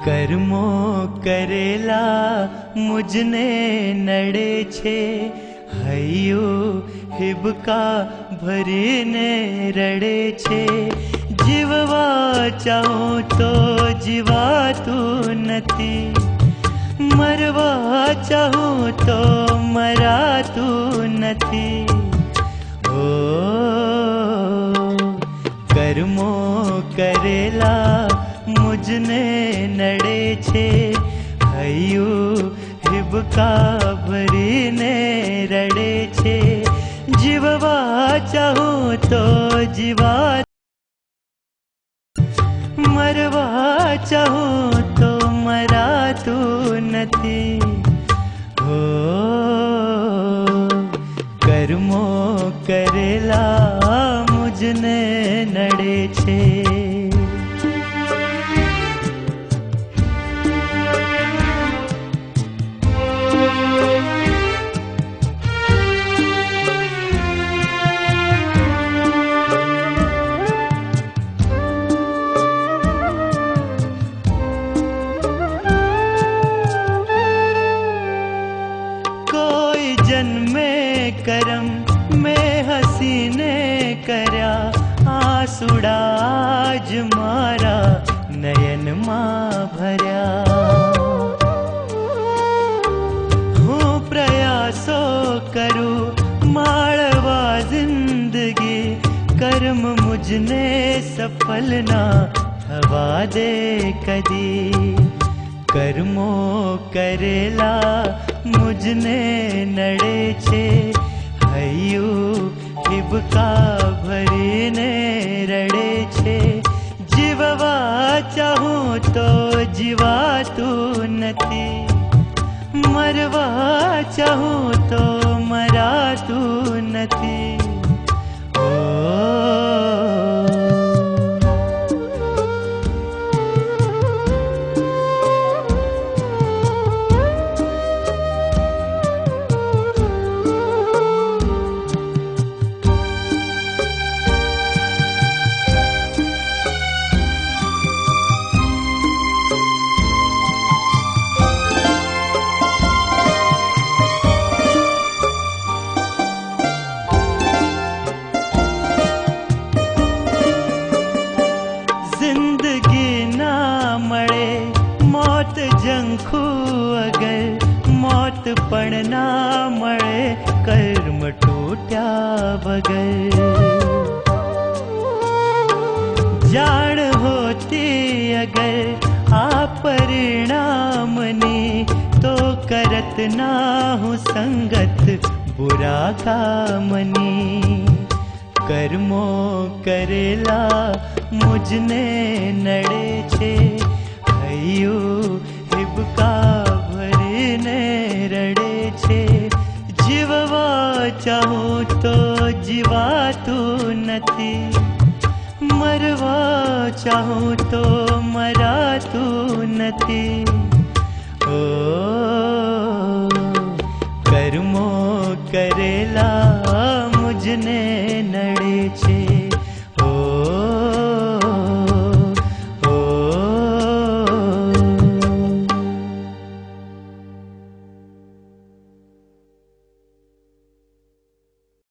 કર્મો કરેલા મુજને નડે છે, હૈયું હિબકા ભરીને રડે છે। જીવવા ચાહું તો જીવાતું નથી, મરવા ચાહું તો મરાતું નથી। ઓ કર્મો કરેલા મુજને નડે છે, હૈયું હિબકા ભરીને રડે છે। જીવવા ચાહું તો જીવા, મરવા ચાહું તો મરાતું નથી। હો કર્મો કરેલા મુજને નડે છે। जन्मे करम में हसीने कर्या, आंसुड़ा ज मारा नयन मां भर्या। હું પ્રયાસો કરું માળવા જિંદગી, કર્મ મુજને સફલ ના થવા દે કદી। કર્મો કરેલા મુજને નડે છે, હૈયું હિબકા ભરીને રડે છે। જીવવા ચાહું તો જીવાતું નથી, મરવા ચાહું તો મરાતું નથી। ઓ જંખું અગર મોત પણ ના મળે, કર્મ તૂટ્યા વગર। જાણ હોતી અગર આ પરિણામની, તો કરત ના હું સંગત બુરા કામની। કર્મો કરેલા મુજને નડે છે, હૈયું હિબકા ભરીને રડે છે। જીવવા ચાહું તો જીવાતું નથી, મરવા ચાહું તો મરાતું નથી। ઓ કર્મો કરેલા મુજને